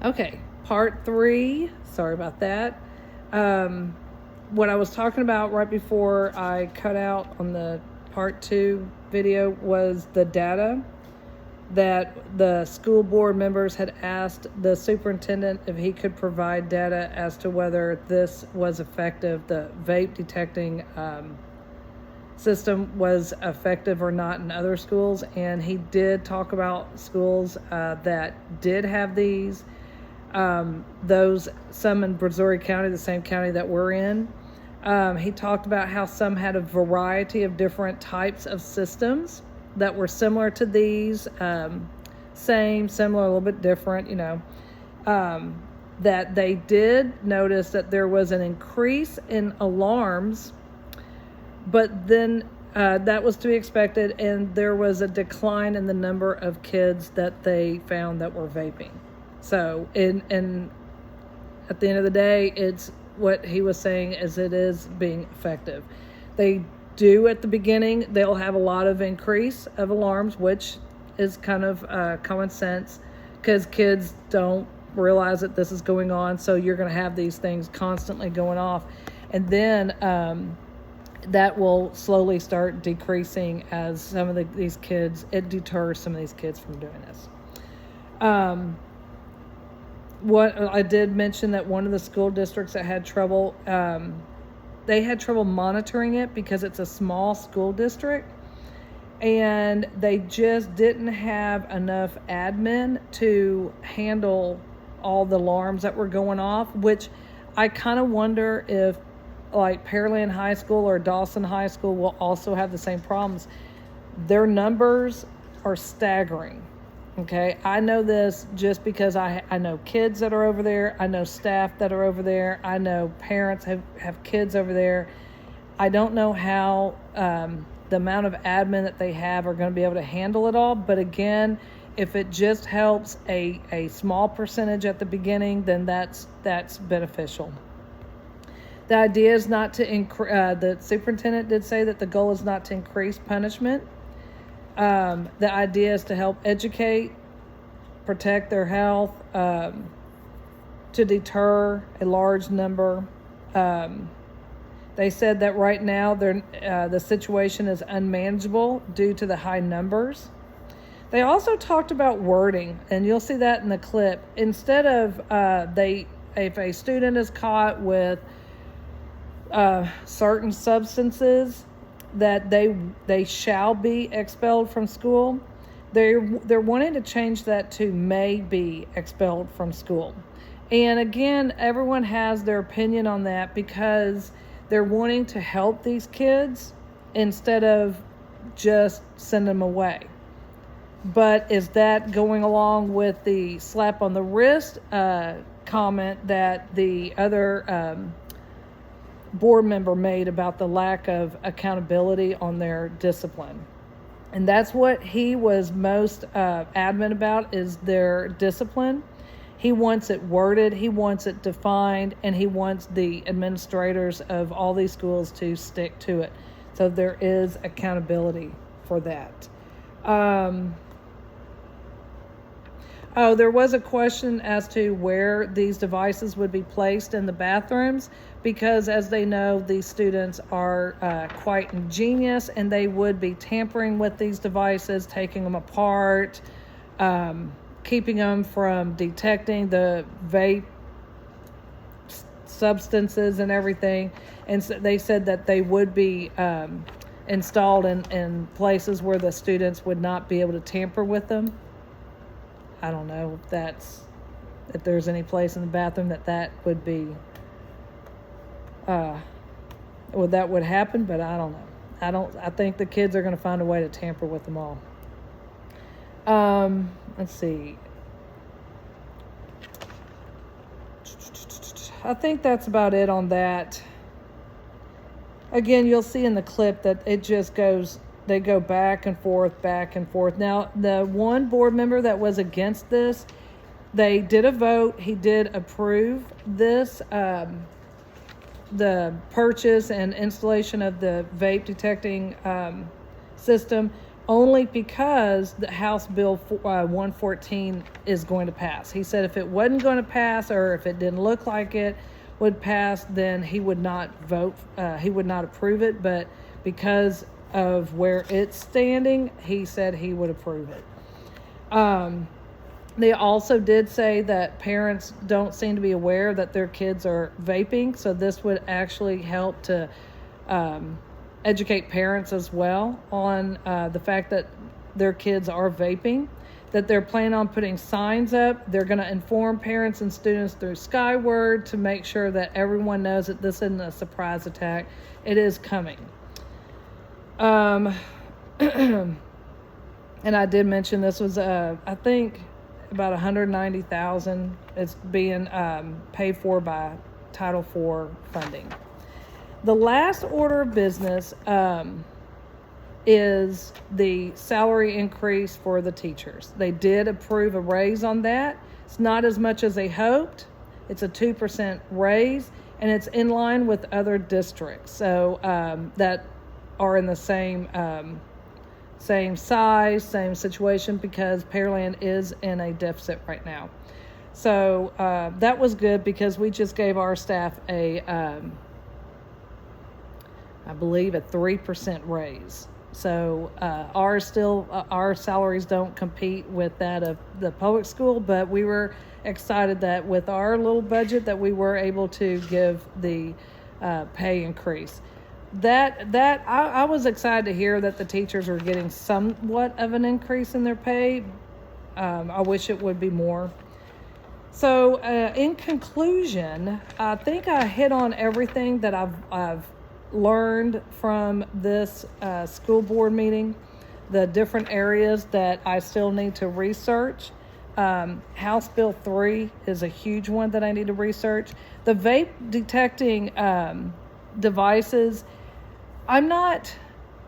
Okay, part 3. Sorry about that. What I was talking about right before I cut out on the part 2 video was the data that the school board members had asked the superintendent if he could provide data as to whether this was effective, the vape detecting system was effective or not in other schools. And he did talk about schools that did have these. Those, some in Brazoria County, the same county that we're in. He talked about how some had a variety of different types of systems that were similar to these, similar, a little bit different, that they did notice that there was an increase in alarms, but then that was to be expected, and there was a decline in the number of kids that they found that were vaping. So, and at the end of the day, it's what he was saying is it is being effective. They do at the beginning, they'll have a lot of increase of alarms, which is kind of common sense because kids don't realize that this is going on. So you're going to have these things constantly going off. And then that will slowly start decreasing as some of these kids, it deters some of these kids from doing this. What I did mention that one of the school districts that had trouble, they had trouble monitoring it because it's a small school district, and they just didn't have enough admin to handle all the alarms that were going off, which I kind of wonder if like Pearland High School or Dawson High School will also have the same problems. Their numbers are staggering. Okay, I know this just because I know kids that are over there. I know staff that are over there. I know parents have kids over there. I don't know how the amount of admin that they have are going to be able to handle it all. But again, if it just helps a small percentage at the beginning, then that's beneficial. The idea is not to the superintendent did say that the goal is not to increase punishment. The idea is to help educate, protect their health, to deter a large number. They said that right now the situation is unmanageable due to the high numbers. They also talked about wording, and you'll see that in the clip. Instead of if a student is caught with certain substances, that they shall be expelled from school. They're wanting to change that to may be expelled from school. And again, everyone has their opinion on that because they're wanting to help these kids instead of just send them away. But is that going along with the slap on the wrist comment that the other board member made about the lack of accountability on their discipline? And that's what he was most adamant about, is their discipline. He wants it worded, he wants it defined, and he wants the administrators of all these schools to stick to it. So there is accountability for that. There was a question as to where these devices would be placed in the bathrooms, because as they know, these students are quite ingenious, and they would be tampering with these devices, taking them apart, keeping them from detecting the vape substances and everything. And so they said that they would be installed in places where the students would not be able to tamper with them. I don't know if there's any place in the bathroom that would be, that would happen, but I don't know. I think the kids are going to find a way to tamper with them all. Let's see. I think that's about it on that. Again, you'll see in the clip that it just goes, they go back and forth, back and forth. Now, the one board member that was against this, they did a vote. He did approve this, the purchase and installation of the vape detecting system, only because the House Bill 114 is going to pass. He said if it wasn't going to pass, or if it didn't look like it would pass, then he would not vote, he would not approve it. But because of where it's standing, he said he would approve it. They also did say that parents don't seem to be aware that their kids are vaping, so this would actually help to educate parents as well on the fact that their kids are vaping, that they're planning on putting signs up. They're going to inform parents and students through Skyward to make sure that everyone knows that this isn't a surprise attack. It is coming. And I did mention this was, I think, about $190,000. It's being paid for by Title IV funding. The last order of business is the salary increase for the teachers. They did approve a raise on that. It's not as much as they hoped. It's a 2% raise, and it's in line with other districts. So that are in the same size, same situation, because Pearland is in a deficit right now. So that was good, because we just gave our staff I believe a 3% raise. So our salaries don't compete with that of the public school, but we were excited that with our little budget that we were able to give the pay increase. I was excited to hear that the teachers were getting somewhat of an increase in their pay. I wish it would be more. So in conclusion, I think I hit on everything that I've learned from this school board meeting, the different areas that I still need to research. House Bill 3 is a huge one that I need to research. The vape detecting devices, I'm not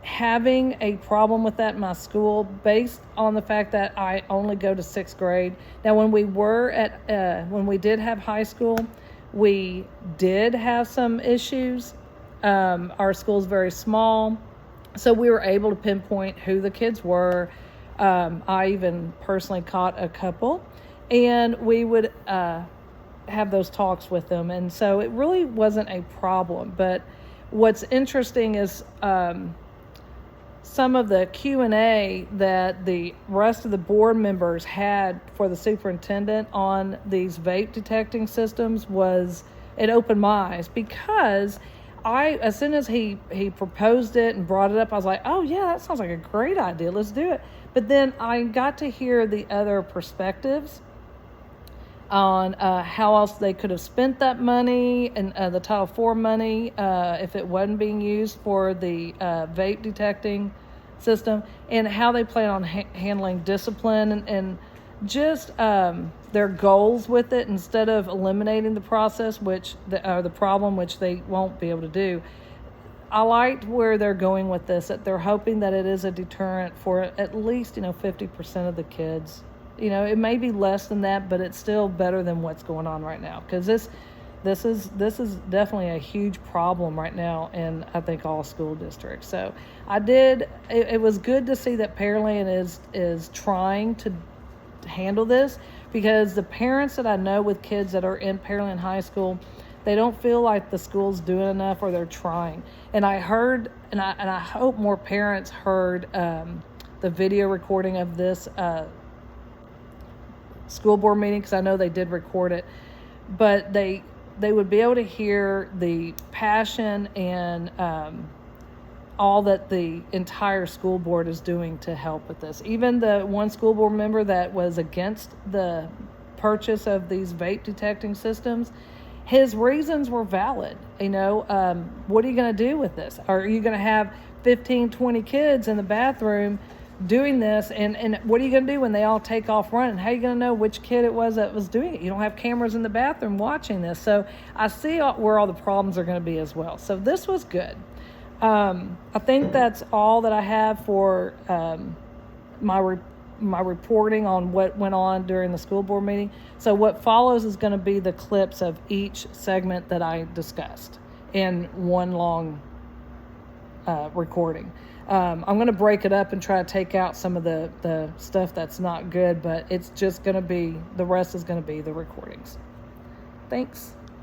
having a problem with that in my school based on the fact that I only go to 6th grade. Now, when we did have high school, we did have some issues. Our school's very small, so we were able to pinpoint who the kids were. I even personally caught a couple, and we would have those talks with them, and so it really wasn't a problem. But what's interesting is some of the Q&A that the rest of the board members had for the superintendent on these vape detecting systems it opened my eyes, because as soon as he proposed it and brought it up, I was like, oh yeah, that sounds like a great idea. Let's do it. But then I got to hear the other perspectives on how else they could have spent that money, and the Title IV money, if it wasn't being used for the vape detecting system, and how they plan on handling discipline and just their goals with it, instead of eliminating the process, the problem, which they won't be able to do. I liked where they're going with this, that they're hoping that it is a deterrent for at least 50% of the kids. It may be less than that, but it's still better than what's going on right now, because this is definitely a huge problem right now in, I think, all school districts. So it was good to see that Pearland is trying to handle this, because the parents that I know with kids that are in Pearland High School, they don't feel like the school's doing enough, or they're trying. And I heard, and I hope more parents heard the video recording of this school board meeting, because I know they did record it, but they would be able to hear the passion and all that the entire school board is doing to help with this. Even the one school board member that was against the purchase of these vape detecting systems, his reasons were valid. What are you going to do with this? Are you going to have 15, 20 kids in the bathroom doing this, and what are you going to do when they all take off running? How are you going to know which kid it was that was doing it? You don't have cameras in the bathroom watching this. So I see where all the problems are going to be as well. So this was good. I think that's all that I have for my reporting on what went on during the school board meeting. So what follows is going to be the clips of each segment that I discussed in one long recording. I'm going to break it up and try to take out some of the stuff that's not good, but it's just going to be, the rest is going to be the recordings. Thanks.